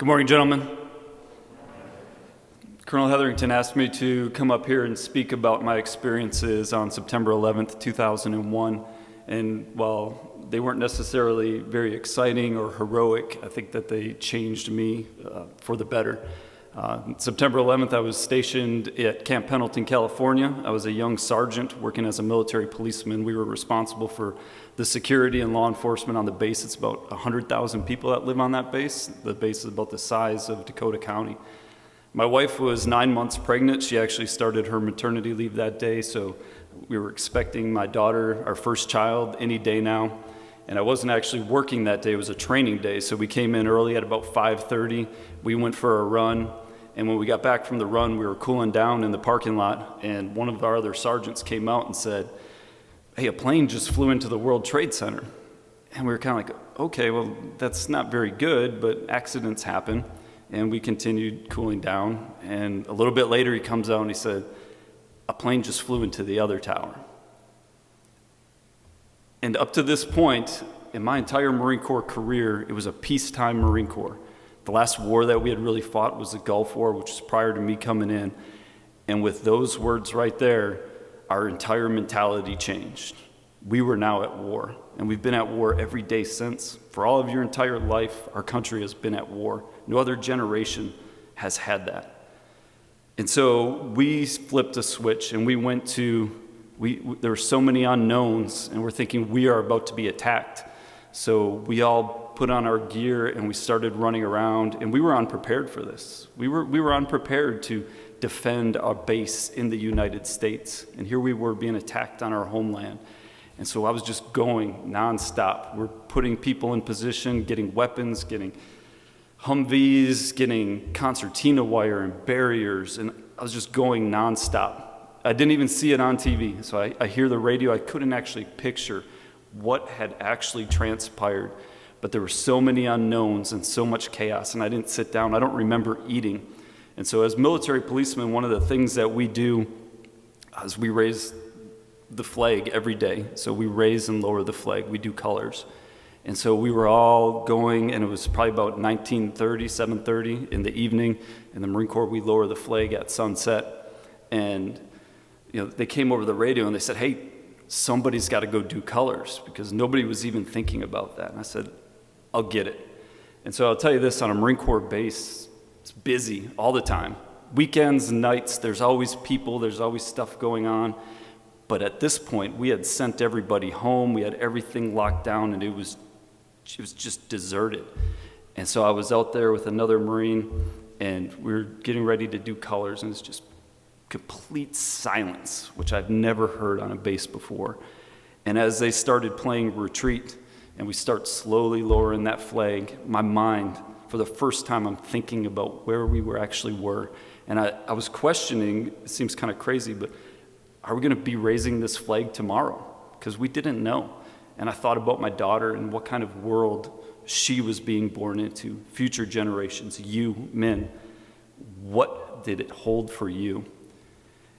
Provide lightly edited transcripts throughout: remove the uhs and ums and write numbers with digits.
Good morning, gentlemen. Colonel Hetherington asked me to come up here and speak about my experiences on September 11th, 2001. And while they weren't necessarily very exciting or heroic, I think that they changed me for the better. September 11th, I was stationed at Camp Pendleton, California. I was a young sergeant working as a military policeman. We were responsible for the security and law enforcement on the base. It's about 100,000 people that live on that base. The base is about the size of Dakota County. My wife was 9 months pregnant. She actually started her maternity leave that day, so we were expecting my daughter, our first child, any day now. And I wasn't actually working that day. It was a training day, so we came in early at about 5:30. We went for a run, and when we got back from the run, we were cooling down in the parking lot, and one of our other sergeants came out and said, "Hey, a plane just flew into the World Trade Center." And we were kind of like, okay, well, that's not very good, but accidents happen. And we continued cooling down, and a little bit later he comes out and he said, "A plane just flew into the other tower." And up to this point, in my entire Marine Corps career, it was a peacetime Marine Corps. The last war that we had really fought was the Gulf War, which was prior to me coming in. And with those words right there, our entire mentality changed. We were now at war, and we've been at war every day since. For all of your entire life, our country has been at war. No other generation has had that. And so we flipped a switch, and we went to, there were so many unknowns, and we're thinking we are about to be attacked. So we all put on our gear, and we started running around, and we were unprepared for this. We were unprepared to defend our base in the United States, and here we were being attacked on our homeland. And so I was just going nonstop. We're putting people in position, getting weapons, getting Humvees, getting concertina wire and barriers, and I was just going nonstop. I didn't even see it on TV, so I hear the radio. I couldn't actually picture what had actually transpired, but there were so many unknowns and so much chaos, and I didn't sit down. I don't remember eating. And so as military policemen, one of the things that we do is we raise the flag every day. So we raise and lower the flag. We do colors. And so we were all going, and it was probably about 19:30, 7:30 in the evening. In the Marine Corps, we lower the flag at sunset. And they came over the radio and they said, "Hey, somebody's got to go do colors," because nobody was even thinking about that. And I said, "I'll get it." And so I'll tell you this, on a Marine Corps base, it's busy all the time. Weekends, nights, there's always people, there's always stuff going on. But at this point, we had sent everybody home. We had everything locked down, and it was just deserted. And so I was out there with another Marine, and we were getting ready to do colors, and it's just complete silence, which I've never heard on a base before. And as they started playing Retreat, and we start slowly lowering that flag, my mind, for the first time, I'm thinking about where we were. And I was questioning, it seems kind of crazy, but are we going to be raising this flag tomorrow? Because we didn't know. And I thought about my daughter and what kind of world she was being born into, future generations, you men. What did it hold for you?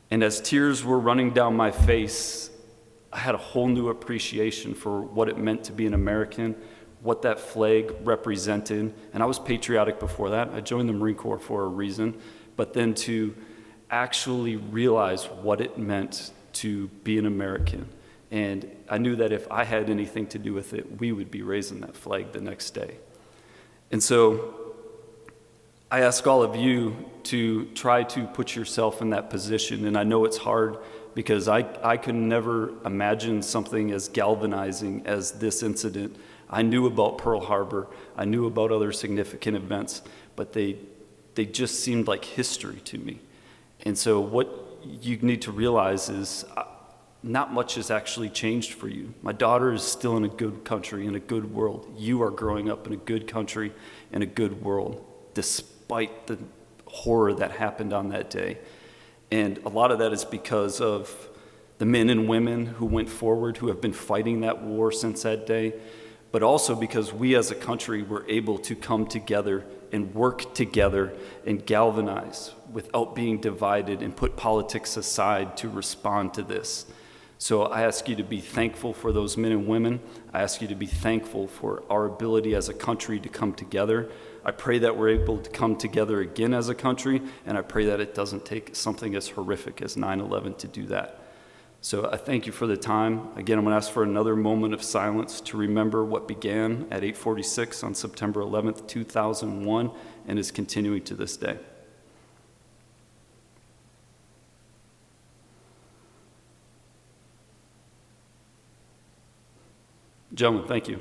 And as tears were running down my face, I had a whole new appreciation for what it meant to be an American, what that flag represented. And I was patriotic before that. I joined the Marine Corps for a reason. But then to actually realize what it meant to be an American. And I knew that if I had anything to do with it, we would be raising that flag the next day. And so I ask all of you to try to put yourself in that position. And I know it's hard because I could never imagine something as galvanizing as this incident. I knew about Pearl Harbor. I knew about other significant events, but they just seemed like history to me. And so what you need to realize is not much has actually changed for you. My daughter is still in a good country, in a good world. You are growing up in a good country, in a good world, despite the horror that happened on that day. And a lot of that is because of the men and women who went forward, who have been fighting that war since that day, but also because we as a country were able to come together and work together and galvanize without being divided and put politics aside to respond to this. So I ask you to be thankful for those men and women. I ask you to be thankful for our ability as a country to come together. I pray that we're able to come together again as a country, and I pray that it doesn't take something as horrific as 9/11 to do that. So I thank you for the time. Again, I'm going to ask for another moment of silence to remember what began at 8:46 on September 11th, 2001, and is continuing to this day. Gentlemen, thank you.